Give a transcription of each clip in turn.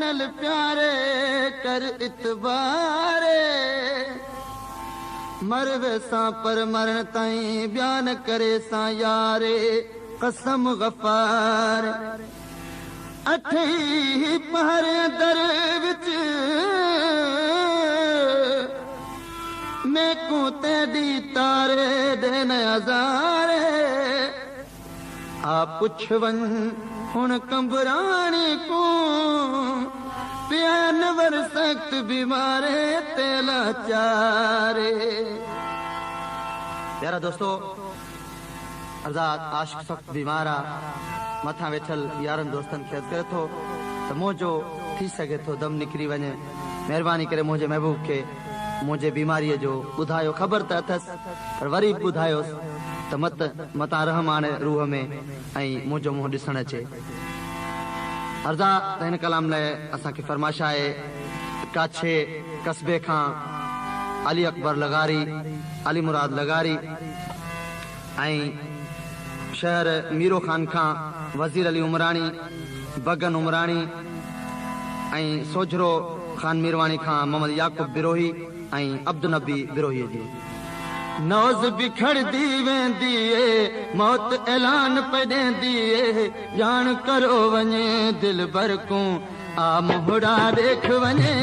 नल प्यारे कर इतबारे मरवे सां पर मरण ताईं बयान करे सां यारे कसम गफ़ार अठई पहर दर विच मैं को तेरी तारे देन हज़ारे आ पुछ वन हुन कंबरानी को प्यानवर सख्त बीमारे तेला चारे। प्यारा दोस्तों, आजाद आशिक सख्त बीमारा मथा वेठल यारन दोस्तन खे करे थो त मुंहिंजो थी सके थो दम निकिरी वञे। महिरबानी करे मुंहिंजे महबूब खे मुंहिंजे बीमारीअ जो ॿुधायो। ख़बर त अथसि पर वरी ॿुधायोसि त मता रहम आणे रूह में ऐं मुंहिंजो मुंहुं ॾिसणु अचे। अर्ज़ा त हिन कलाम लाइ असांखे फरमाइश आहे काछे कस्बे खां अली अकबर लगारी, अली मुराद लगारी ऐं शहर मीरो खान खां वज़ीर अली उमराणी, बगन उमराणी ऐं सोजरो खान मीरवाणी खां मोहम्मद याकूब बिरोही ऐं अब्दुल नबी बिरोही जी। नौज़ बिखड़दी वेंदी मौत ऐलान पदेंदी जान करो वञे दिल भर को आ मोहड़ा देख वञे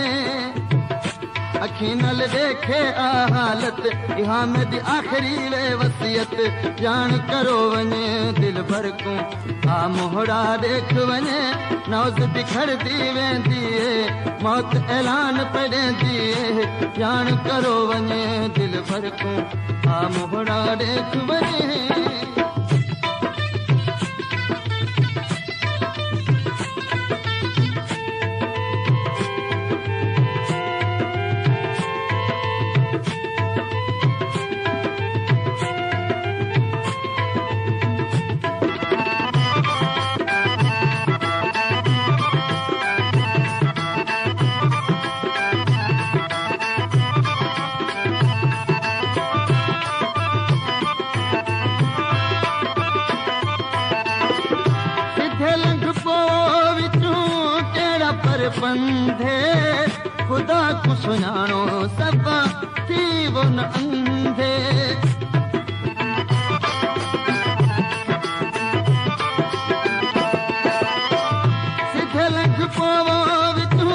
अखी नल देखे आ हालत इहा मेरी आखिरी वे वसियत जान करो वञे दिल भर को आ मोहड़ा देख वञे नौज़ बिखड़दी वेंदी मौत ऐलान पदेंदी जान करो वञे दिल भर को आ मोहड़ा देख वञे। बंधे खुदा को सुनानो सब थी वो न अंधे सीधे लंघ पोवो विचू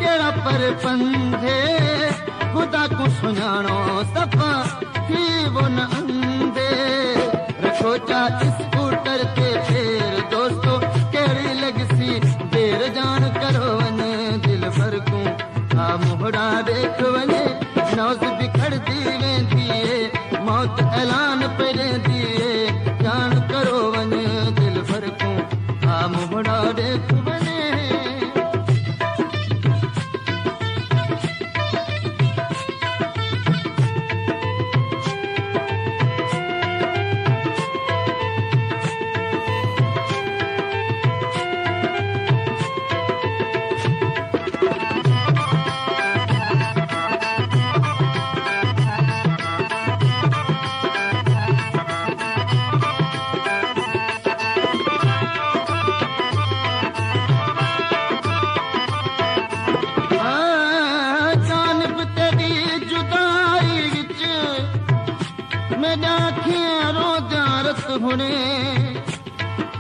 केड़ा पर बंधे खुदा को सुनानो सब थी वो न अंधे रखो चा स्कूटर के फेर दोस्तों केड़ी लगसी देर जान करो मोहड़ा देख वञे नौज़ बिखड़दी वेंदी मौत ऐलान पदेंदी जान करो वञे दिल भर को आ मोहड़ा देख वञे।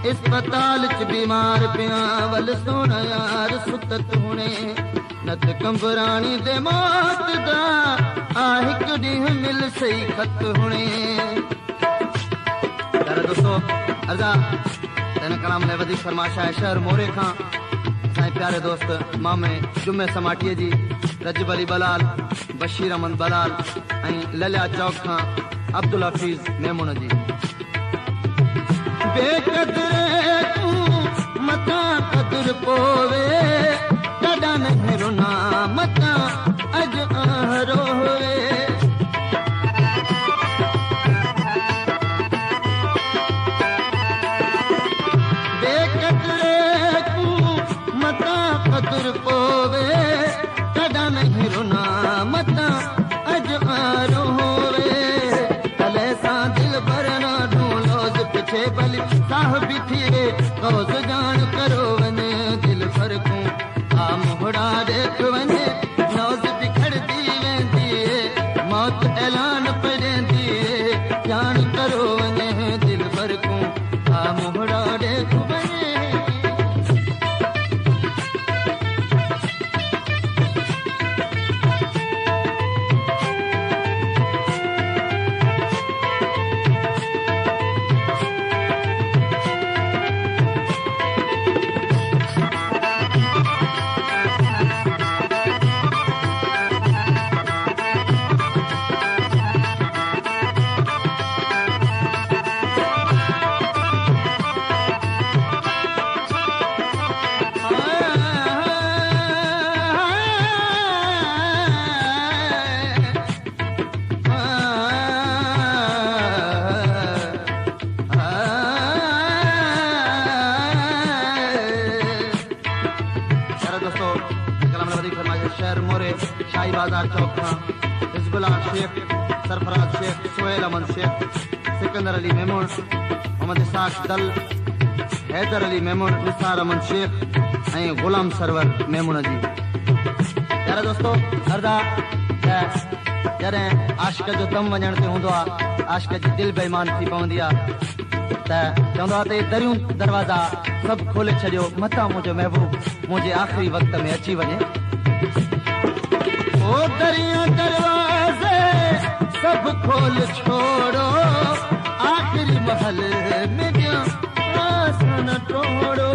अस्पताल च बीमार पिया वल सोना यार सुतत हुणे नत कंबरानी दे मौत दा आ हिक ॾींहुं मिल सही खत हुणे। यार दोस्तों, अर्ज़ा हिन कलाम लाइ वधीक फरमाइश आहे शहर मोरे खां असांजे प्यारे दोस्त मामे जुमे समाटीअ जी, रजब अली बलाल, बशीर अहमद बलाल ऐं ललिया चौक खां अब्दुल हफीज़ मेमून जी। बेकदरे तू मता कदर पोवे कदा नहीं रोना मता अज रोवे बेकदरे तू मता कदर पोवे कदा नहीं रोना मता अज रोवे तले सा दिल भरना ढूंढोज पिछे बली साहबी थी कौज जान करो वने दिल भर को आ मोहड़ा देख वने नौज बिखड़ती वेंदी मौत ऐलान पड़ेंदी जान करो वने दिल भर को मोहड़ा देख वने शाही बाजार चौक खां हिजबुल्ला शेख सरफराज शेख सोहेल अमन शेख सिकंदर अली मेमून मोहम्मद इसाक दल हैदर अली मेमून निसार अमन शेख ऐं गुलाम सरवर मेमून जी। यार दोस्तों हरदा जॾहिं आशिक जो दम वञण ते हूंदो आहे आशिक जी दिलि बेईमान थी पवंदी आहे त चवंदो आहे त दरियूं दरवाज़ा सभु खोले छॾियो मथां मुंहिंजो महबूब मुंहिंजे आख़िरी वक़्त में अची वञे। ओ दरिया दरवाजे सब खोल छोड़ो आखिरी महल में क्या आसन तोड़ो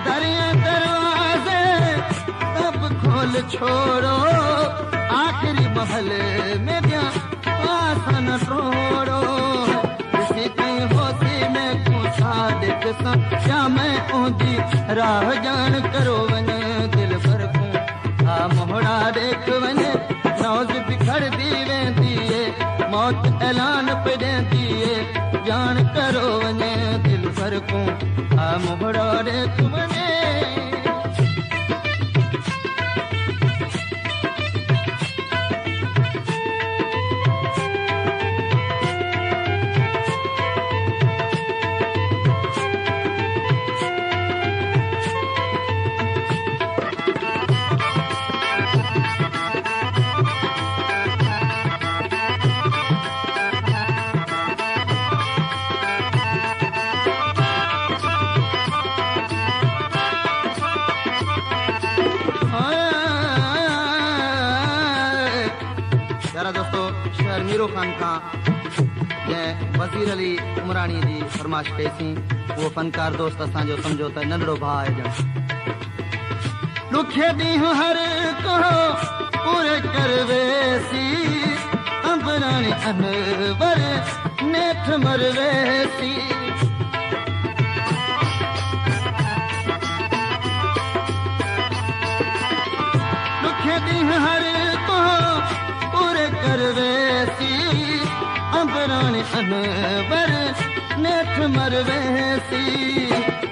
दरिया दरवाजे सब खोल छोड़ो आखिरी महल में क्या आसन तोड़ो क्या मैं ओंदी राह जान करो वने दिल भर को मोहड़ा देख वने नौज बिखड़ दी वेंदी मौत ऐलान पड़ेंदी जान करो वने दिल भर को मोहड़ा देख वने मीरो खान खां जंहिं वज़ीर अली उमराणी जी फरमाइश कईसीं उहो फनकार दोस्त असांजो सम्झो त नंढड़ो भाउ आहे ॼण ॾुखे ॾींहं हर को पूरे कर वेसी अंबराणी अनवर नेठ मर वेसी ॾुखे ॾींहं हर को पूरे कर वेसी अंबराणी अनवर नेठ मर वेसी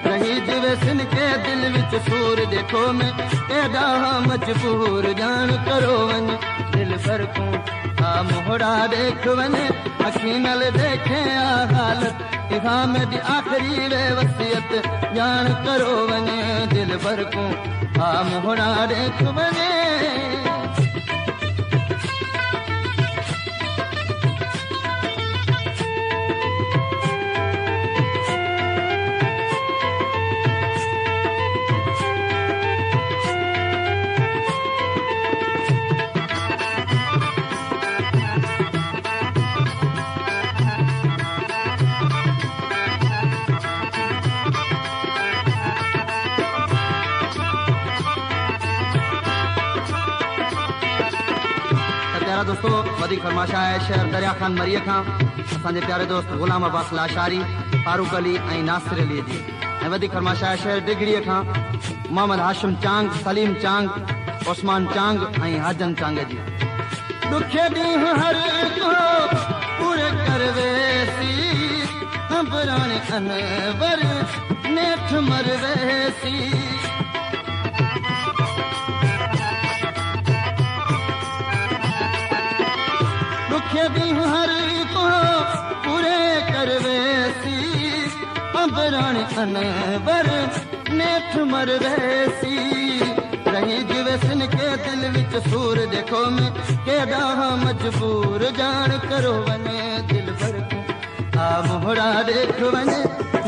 रही जिवेसिन के दिल विच सूर देखो मैं एडा मजबूर जान करो वन दिल भर को मोहड़ा देख वने अखी नल देखे हालत इहा मेरी आखिरी वे वसियत जान करो वने दिल भर को मोहड़ा देख वने दोस्तों वधिक फरमाशा है शहर दरिया खान मरिया खां असांजे प्यारे दोस्त गुलाम अब्बास लाशारी फारूक अली ऐं नासिर अली जी ऐं वधिक फरमाशा है शहर डिगड़ीअ खां मोहम्मद हाशिम चांग सलीम चांग ओस्मान चांग ऐं हाजन चांग जी ॾुखे ॾींहं हर को पूरे कर वेसी अंबराणी अनवर नेठ मर वेसी ॾुखे ॾींहं हर को पूरे कर वेसी मगराणी अनवर नेठ मर रहसी रही जिवेसन के दिल विच सूर देखो मैं केड़ा मजबूर जान करो वने दिल भर को आ मोहरा देख वने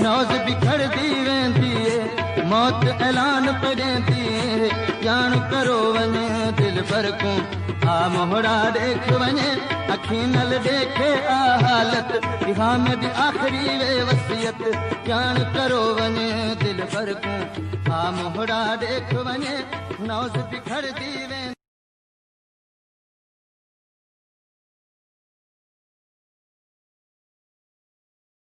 नौज बिखड़ दी वेंदी है मौत ऐलान पड़ेंदी है जान करो वने दिल भर को आ मोहरा देख वने अखी नल देखे आ हालत हाँ मेरी आखिरी वे वसीयत जान करो वने दिल भर को आ मोहरा देख वने नौज बिखड़ दी वे